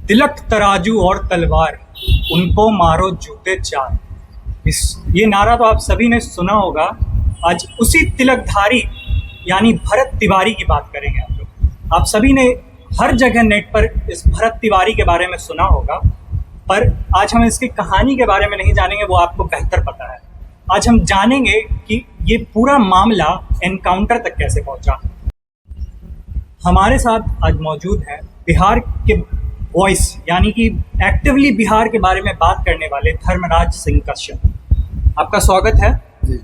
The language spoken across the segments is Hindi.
तिलक तराजू और तलवार, उनको मारो जूते चार। ये नारा तो आप सभी ने सुना होगा। आज उसी तिलकधारी यानी भरत तिवारी की बात करेंगे हम लोग। आप सभी ने हर जगह नेट पर इस भरत तिवारी के बारे में सुना होगा, पर आज हम इसकी कहानी के बारे में नहीं जानेंगे, वो आपको बेहतर पता है। आज हम जानेंगे कि ये पूरा मामला एनकाउंटर तक कैसे पहुंचा। हमारे साथ आज मौजूद है बिहार के वॉइस यानी कि एक्टिवली बिहार के बारे में बात करने वाले धर्मराज सिंह कश्यप। आपका स्वागत है। जी।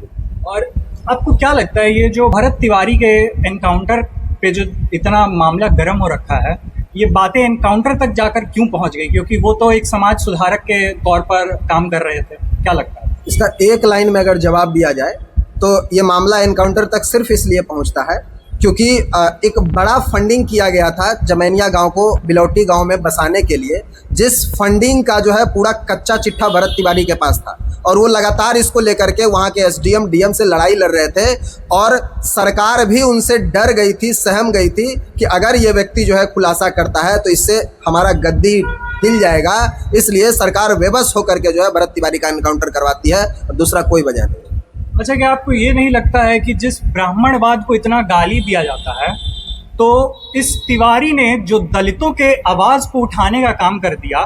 और आपको क्या लगता है, ये जो भरत तिवारी के एनकाउंटर पे जो इतना मामला गर्म हो रखा है, ये बातें एनकाउंटर तक जाकर क्यों पहुंच गई? क्योंकि वो तो एक समाज सुधारक के तौर पर काम कर रहे थे। क्या लगता है? इसका एक लाइन में अगर जवाब दिया जाए तो ये मामला एनकाउंटर तक सिर्फ इसलिए पहुंचता है क्योंकि एक बड़ा फंडिंग किया गया था जमैनिया गांव को बिलौटी गांव में बसाने के लिए, जिस फंडिंग का जो है पूरा कच्चा चिट्ठा भरत तिवारी के पास था और वो लगातार इसको लेकर के वहाँ के एसडीएम डीएम से लड़ाई लड़ रहे थे और सरकार भी उनसे डर गई थी, सहम गई थी कि अगर ये व्यक्ति जो है खुलासा करता है तो इससे हमारा गद्दी हिल जाएगा। इसलिए सरकार बेबस होकर के जो है भरत तिवारी का एनकाउंटर करवाती है और दूसरा कोई वजह नहीं। अच्छा, क्या आपको ये नहीं लगता है कि जिस ब्राह्मणवाद को इतना गाली दिया जाता है, तो इस तिवारी ने जो दलितों के आवाज़ को उठाने का काम कर दिया,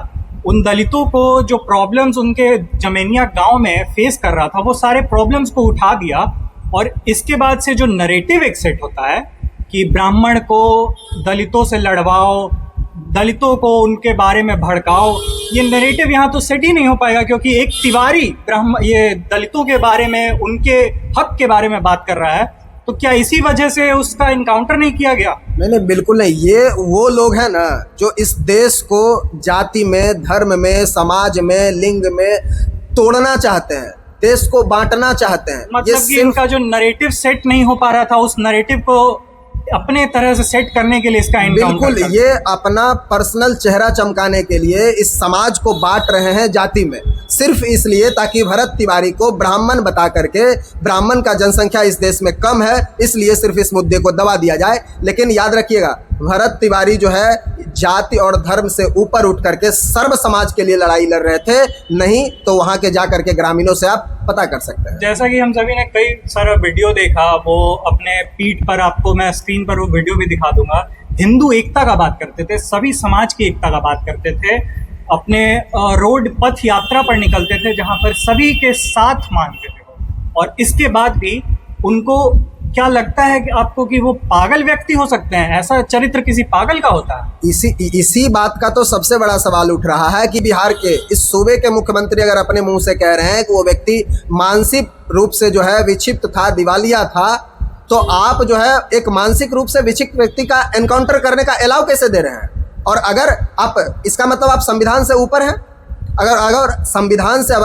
उन दलितों को जो प्रॉब्लम्स उनके जमैनिया गांव में फेस कर रहा था, वो सारे प्रॉब्लम्स को उठा दिया। और इसके बाद से जो नरेटिव एक सेट होता है कि ब्राह्मण को दलितों से लड़वाओ, दलितों को उनके बारे में भड़काओ, ये नैरेटिव यहाँ तो सेट ही नहीं हो पाएगा क्योंकि एक तिवारी ये दलितों के बारे में, उनके हक के बारे में बात कर रहा है। तो क्या इसी वजह से उसका इनकाउंटर नहीं किया गया? नहीं, बिल्कुल नहीं। ये वो लोग हैं ना जो इस देश को जाति में, धर्म में, समाज में, लिंग में तोड़ना चाहते हैं, देश को बांटना चाहते हैं। मतलब कि इनका जो नैरेटिव सेट नहीं हो पा रहा था, उस नैरेटिव को अपने तरह से सेट करने के लिए इसका एनकाउंटर। बिल्कुल, ये अपना पर्सनल चेहरा चमकाने के लिए इस समाज को बांट रहे हैं जाति में, सिर्फ इसलिए ताकि भरत तिवारी को ब्राह्मण बता करके, ब्राह्मण का जनसंख्या इस देश में कम है इसलिए सिर्फ इस मुद्दे को दबा दिया जाए। लेकिन याद रखिएगा, भरत तिवारी जो है जाति और धर्म से ऊपर उठ करके सर्व समाज के लिए लड़ाई लड़ रहे थे। नहीं तो वहां के जा करके ग्रामीणों से आप पता कर सकते हैं। जैसा कि हम सभी ने कई सारा वीडियो देखा, वो अपने पीठ पर, आपको मैं स्क्रीन पर वो वीडियो भी दिखा दूंगा, हिंदू एकता का बात करते थे, सभी समाज की एकता का बात करते थे, अपने रोड पथ यात्रा पर निकलते थे जहां पर सभी के साथ मानते थे। और इसके बाद भी उनको क्या लगता है कि आपको कि वो पागल व्यक्ति हो सकते हैं? ऐसा चरित्र किसी पागल का होता है? इसी बात का तो सबसे बड़ा सवाल उठ रहा है कि बिहार के इस सूबे के मुख्यमंत्री अगर अपने मुंह से कह रहे हैं कि वो व्यक्ति मानसिक रूप से जो है विक्षिप्त था, दिवालिया था, तो आप जो है एक मानसिक रूप से विक्षिप्त व्यक्ति का एनकाउंटर करने का अलाउ कैसे दे रहे हैं? और अगर आप, इसका मतलब आप संविधान से ऊपर हैं। अगर संविधान से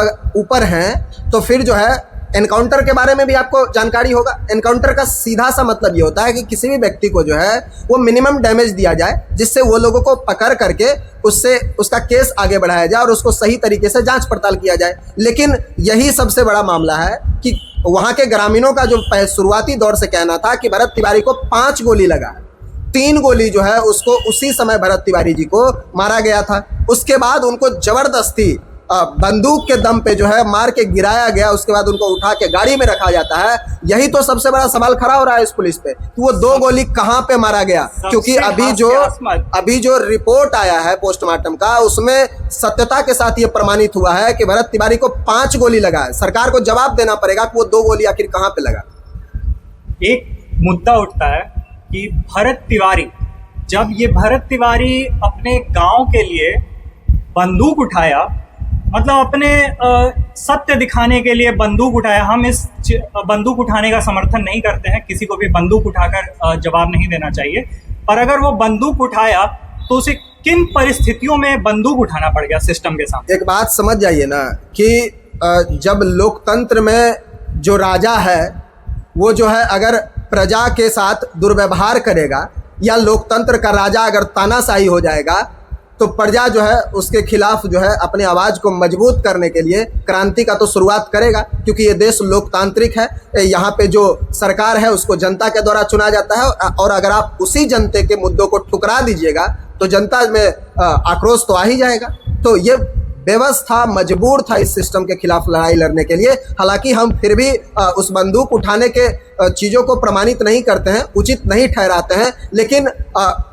ऊपर हैं तो फिर जो है एनकाउंटर के बारे में भी आपको जानकारी होगा। एनकाउंटर का सीधा सा मतलब ये होता है कि किसी भी व्यक्ति को जो है वो मिनिमम डैमेज दिया जाए, जिससे वो लोगों को पकड़ करके उससे उसका केस आगे बढ़ाया जाए और उसको सही तरीके से जांच पड़ताल किया जाए। लेकिन यही सबसे बड़ा मामला है कि वहाँ के ग्रामीणों का जो शुरुआती दौर से कहना था कि भरत तिवारी को 5 गोली लगा, 3 गोली जो है उसको उसी समय भरत तिवारी जी को मारा गया था। उसके बाद उनको जबरदस्ती बंदूक के दम पे जो है मार के गिराया गया, उसके बाद उनको उठा के गाड़ी में रखा जाता है। यही तो सबसे बड़ा सवाल खड़ा हो रहा है इस पुलिस पे कि वो 2 गोली कहाँ पे मारा गया, क्योंकि अभी जो रिपोर्ट आया है पोस्टमार्टम का, उसमें सत्यता के साथ ये प्रमाणित हुआ है कि भरत तिवारी को 5 गोली लगा है। सरकार को जवाब देना पड़ेगा कि वो 2 गोली आखिर कहाँ पे लगा। एक मुद्दा उठता है कि भरत तिवारी, जब ये भरत तिवारी अपने गांव के लिए बंदूक उठाया, मतलब अपने सत्य दिखाने के लिए बंदूक उठाया। हम इस बंदूक उठाने का समर्थन नहीं करते हैं, किसी को भी बंदूक उठाकर जवाब नहीं देना चाहिए, पर अगर वो बंदूक उठाया तो उसे किन परिस्थितियों में बंदूक उठाना पड़ गया सिस्टम के सामने? एक बात समझ जाइए ना कि जब लोकतंत्र में जो राजा है वो जो है अगर प्रजा के साथ दुर्व्यवहार करेगा या लोकतंत्र का राजा अगर तानाशाही हो जाएगा तो प्रजा जो है उसके खिलाफ जो है अपने आवाज़ को मजबूत करने के लिए क्रांति का तो शुरुआत करेगा, क्योंकि ये देश लोकतांत्रिक है। यहाँ पे जो सरकार है उसको जनता के द्वारा चुना जाता है और अगर आप उसी जनता के मुद्दों को ठुकरा दीजिएगा तो जनता में आक्रोश तो आ ही जाएगा। तो ये व्यवस्था मजबूर था इस सिस्टम के खिलाफ लड़ाई लड़ने के लिए। हालांकि हम फिर भी उस बंदूक उठाने के चीज़ों को प्रमाणित नहीं करते हैं, उचित नहीं ठहराते हैं, लेकिन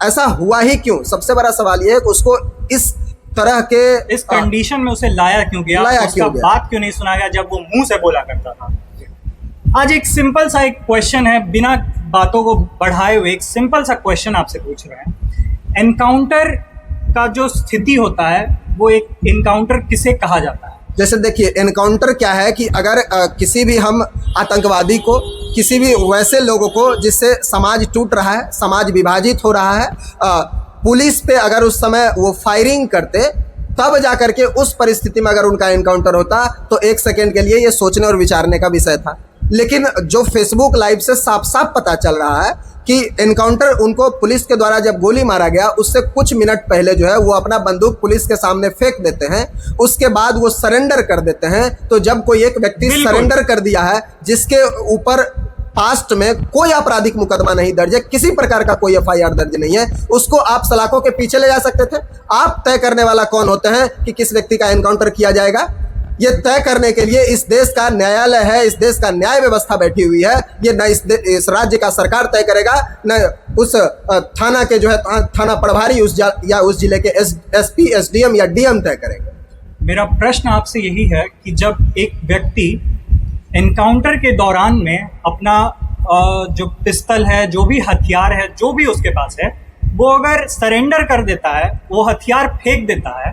ऐसा हुआ ही क्यों? सबसे बड़ा सवाल ये है कि उसको इस तरह के इस कंडीशन में उसे लाया क्यों गया, उसका बात क्यों नहीं सुना गया जब वो मुंह से बोला करता था। आज एक सिंपल सा एक क्वेश्चन है, बिना बातों को बढ़ाए हुए एक सिंपल सा क्वेश्चन आपसे पूछ रहे हैं। एनकाउंटर का जो स्थिति होता है वो एक एनकाउंटर किसे कहा जाता है? जैसे देखिए, एनकाउंटर क्या है कि अगर किसी भी हम आतंकवादी को, किसी भी वैसे लोगों को जिससे समाज टूट रहा है, समाज विभाजित हो रहा है, पुलिस पे अगर उस समय वो फायरिंग करते, तब जाकर के उस परिस्थिति में अगर उनका एनकाउंटर होता तो एक सेकेंड के लिए ये सोचने और विचारने का विषय था। लेकिन जो फेसबुक लाइव से साफ साफ पता चल रहा है कि एनकाउंटर उनको पुलिस के द्वारा जब गोली मारा गया उससे कुछ मिनट पहले जो है वो अपना बंदूक पुलिस के सामने फेंक देते हैं, उसके बाद वो सरेंडर कर देते हैं। तो जब कोई एक व्यक्ति सरेंडर कर दिया है, जिसके ऊपर पास्ट में कोई आपराधिक मुकदमा नहीं दर्ज है, किसी प्रकार का कोई एफआईआर दर्ज नहीं है, उसको आप सलाखों के पीछे ले जा सकते थे। आप तय करने वाला कौन होते हैं कि किस व्यक्ति का एनकाउंटर किया जाएगा? ये तय करने के लिए इस देश का न्यायालय है, इस देश का न्याय व्यवस्था बैठी हुई है। ये न इस राज्य का सरकार तय करेगा, न उस थाना के जो है थाना प्रभारी या उस जिले के एसपी, एसडीएम या डीएम तय करेंगे। मेरा प्रश्न आपसे यही है कि जब एक व्यक्ति एनकाउंटर के दौरान में अपना जो पिस्तल है, जो भी हथियार है, जो भी उसके पास है, वो अगर सरेंडर कर देता है, वो हथियार फेंक देता है,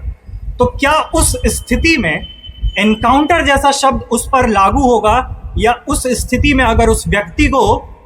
तो क्या उस स्थिति में एनकाउंटर जैसा शब्द उस पर लागू होगा? या उस स्थिति में अगर उस व्यक्ति को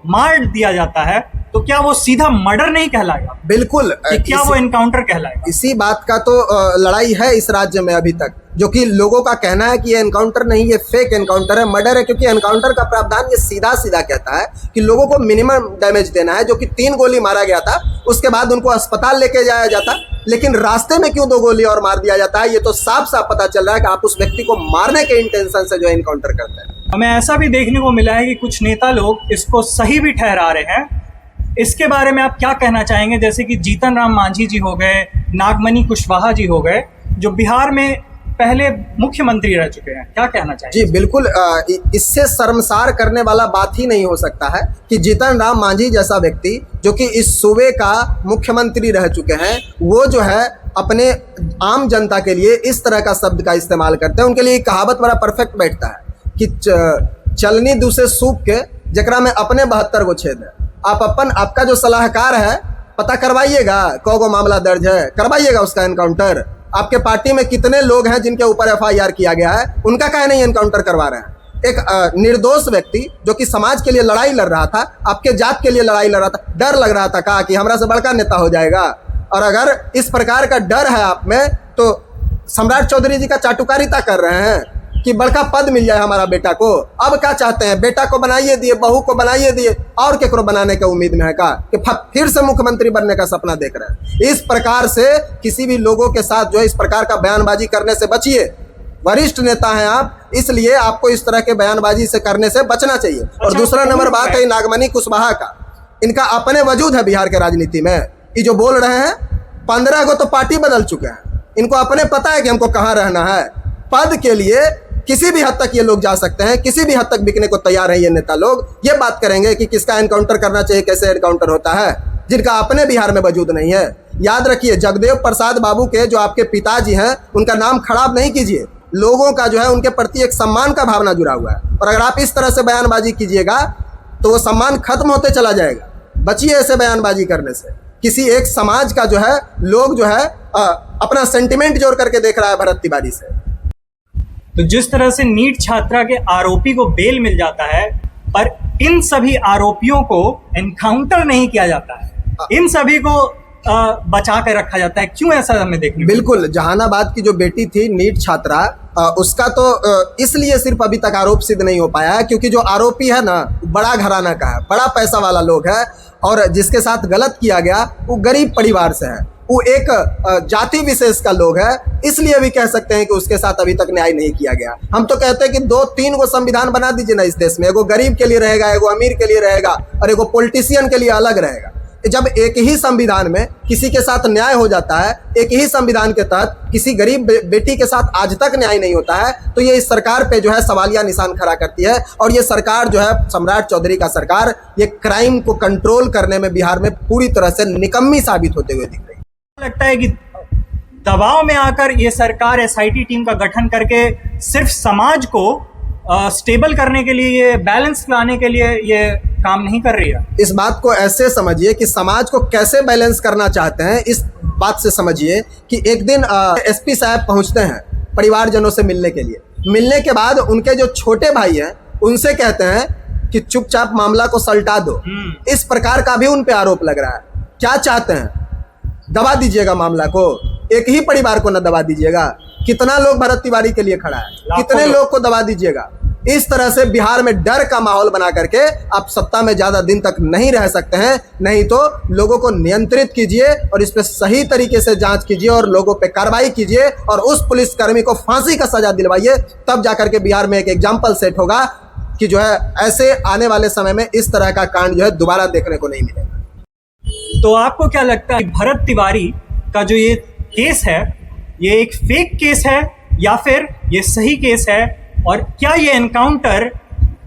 मार दिया जाता है तो क्या वो सीधा मर्डर नहीं कहलाएगा? बिल्कुल, क्या वो एनकाउंटर कहलाएगा? इसी बात का तो लड़ाई है इस राज्य में अभी तक, जो कि लोगों का कहना है कि ये एनकाउंटर नहीं, ये फेक एनकाउंटर है, मर्डर है। क्योंकि एनकाउंटर का प्रावधान ये सीधा सीधा कहता है कि लोगों को मिनिमम डैमेज देना है। जो कि 3 गोली मारा गया था, उसके बाद उनको अस्पताल लेके जाया जाता, लेकिन रास्ते में क्यों 2 गोली और मार दिया जाता है? ये तो साफ साफ पता चल रहा है कि आप उस व्यक्ति को मारने के इंटेंशन से जो एनकाउंटर करते हैं। हमें ऐसा भी देखने को मिला है कि कुछ नेता लोग इसको सही भी ठहरा रहे हैं। इसके बारे में आप क्या कहना चाहेंगे? जैसे कि जीतन राम मांझी जी हो गए, नागमणि कुशवाहा जी हो गए, जो बिहार में पहले मुख्यमंत्री रह चुके हैं, क्या कहना चाहिए? जी बिल्कुल, इससे शर्मसार करने वाला बात ही नहीं हो सकता है कि जीतन राम मांझी जैसा व्यक्ति जो कि इस सूबे का मुख्यमंत्री रह चुके हैं, वो जो है अपने आम जनता के लिए इस तरह का शब्द का इस्तेमाल करते हैं। उनके लिए कहावत बड़ा परफेक्ट बैठता है कि चलनी दूसरे सूप के जकरा में अपने 72 गो छेद है। आपका जो सलाहकार है, पता करवाइएगा कौगो मामला दर्ज है, करवाइएगा उसका एनकाउंटर। आपके पार्टी में कितने लोग हैं जिनके ऊपर एफआईआर किया गया है, उनका काहे नहीं एनकाउंटर करवा रहे हैं? एक निर्दोष व्यक्ति जो कि समाज के लिए लड़ाई लड़ रहा था, आपके जात के लिए लड़ाई लड़ रहा था, डर लग रहा था कहा कि हमरा से बड़का नेता हो जाएगा। और अगर इस प्रकार का डर है आप में, तो सम्राट चौधरी जी का चाटुकारिता कर रहे हैं कि बड़का पद मिल जाए हमारा बेटा को। अब क्या चाहते हैं? बेटा को बनाइए दिए, बहू को बनाइए दिए, और केकरो बनाने के उम्मीद में है का कि फिर से मुख्यमंत्री बनने का सपना देख रहे हैं। इस प्रकार से किसी भी लोगों के साथ जो है इस प्रकार का बयानबाजी करने से बचिए। वरिष्ठ नेता हैं आप, इसलिए आपको इस तरह के बयानबाजी से करने से बचना चाहिए। और दूसरा नंबर बात है नागमणि कुशवाहा का। इनका अपने वजूद है बिहार के राजनीति में। ये जो बोल रहे हैं, 15 को तो पार्टी बदल चुके हैं, इनको अपने पता है कि हमको कहाँ रहना है। पद के लिए किसी भी हद तक ये लोग जा सकते हैं, किसी भी हद तक बिकने को तैयार है ये नेता लोग। ये बात करेंगे कि किसका एनकाउंटर करना चाहिए, कैसे एनकाउंटर होता है, जिनका अपने बिहार में वजूद नहीं है। याद रखिए, जगदेव प्रसाद बाबू के जो आपके पिताजी हैं, उनका नाम खराब नहीं कीजिए। लोगों का जो है उनके प्रति एक सम्मान का भावना जुड़ा हुआ है, और अगर आप इस तरह से बयानबाजी कीजिएगा तो वो सम्मान खत्म होते चला जाएगा। बचिए ऐसे बयानबाजी करने से। किसी एक समाज का जो है लोग जो है अपना सेंटिमेंट जोड़ करके देख रहा है भरत तिवारी से। तो जिस तरह से नीट छात्रा के आरोपी को बेल मिल जाता है, पर इन सभी आरोपियों को एनकाउंटर नहीं किया जाता है, इन सभी को बचा कर रखा जाता है, क्यों ऐसा हमें देखने? बिल्कुल, जहानाबाद की जो बेटी थी नीट छात्रा, उसका तो इसलिए सिर्फ अभी तक आरोप सिद्ध नहीं हो पाया है क्योंकि जो आरोपी है ना, बड़ा घराना का है, बड़ा पैसा वाला लोग है, और जिसके साथ गलत किया गया वो गरीब परिवार से है, वो एक जाति विशेष का लोग है। इसलिए भी कह सकते हैं कि उसके साथ अभी तक न्याय नहीं किया गया। हम तो कहते हैं कि 2-3 गो संविधान बना दीजिए ना इस देश में, एगो गरीब के लिए रहेगा, एगो अमीर के लिए रहेगा, और एगो पॉलिटिशियन के लिए अलग रहेगा। जब एक ही संविधान में किसी के साथ न्याय हो जाता है, एक ही संविधान के तहत किसी गरीब बेटी के साथ आज तक न्याय नहीं होता है, तो ये इस सरकार पे जो है सवालिया निशान खड़ा करती है। और ये सरकार जो है सम्राट चौधरी का सरकार, ये क्राइम को कंट्रोल करने में बिहार में पूरी तरह से निकम्मी साबित होते हुए दिख रही है। लगता है कि दबाव में आकर ये सरकार एसआईटी टीम का गठन करके सिर्फ समाज को स्टेबल करने के लिए, ये बैलेंस लाने के लिए ये काम नहीं कर रही है। इस बात को ऐसे समझिए कि समाज को कैसे बैलेंस करना चाहते हैं, इस बात से समझिए कि एक दिन एसपी साहब पहुंचते हैं परिवारजनों से मिलने के लिए। मिलने के बाद उनके जो छोटे भाई हैं उनसे कहते हैं कि चुपचाप मामला को सलटा दो। इस प्रकार का भी उन पे आरोप लग रहा है। क्या चाहते हैं? दबा दीजिएगा मामला को, एक ही परिवार को न दबा दीजिएगा। कितना लोग भरत तिवारी के लिए खड़ा है, कितने लोग को दबा दीजिएगा। इस तरह से बिहार में डर का माहौल बना करके आप सत्ता में ज्यादा दिन तक नहीं रह सकते हैं। नहीं तो लोगों को नियंत्रित कीजिए और इस पे सही तरीके से जांच कीजिए और लोगों पे कार्रवाई कीजिए और उस पुलिसकर्मी को फांसी का सजा दिलवाइए। तब जाकर के बिहार में एक एग्जाम्पल सेट होगा कि जो है ऐसे आने वाले समय में इस तरह का कांड जो है दोबारा देखने को नहीं मिलेगा। तो आपको क्या लगता है भरत तिवारी का जो ये केस है, ये एक फेक केस है या फिर ये सही केस है? और क्या ये एनकाउंटर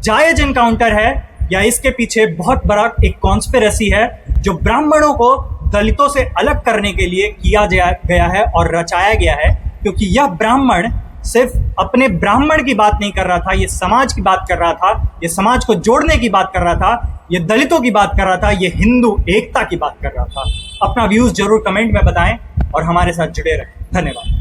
जायज एनकाउंटर है या इसके पीछे बहुत बड़ा एक कॉन्स्पिरेसी है जो ब्राह्मणों को दलितों से अलग करने के लिए किया गया है और रचाया गया है? क्योंकि यह ब्राह्मण सिर्फ अपने ब्राह्मण की बात नहीं कर रहा था, ये समाज की बात कर रहा था, ये समाज को जोड़ने की बात कर रहा था, ये दलितों की बात कर रहा था, ये हिंदू एकता की बात कर रहा था। अपना व्यूज जरूर कमेंट में बताएं और हमारे साथ जुड़े रहें। धन्यवाद।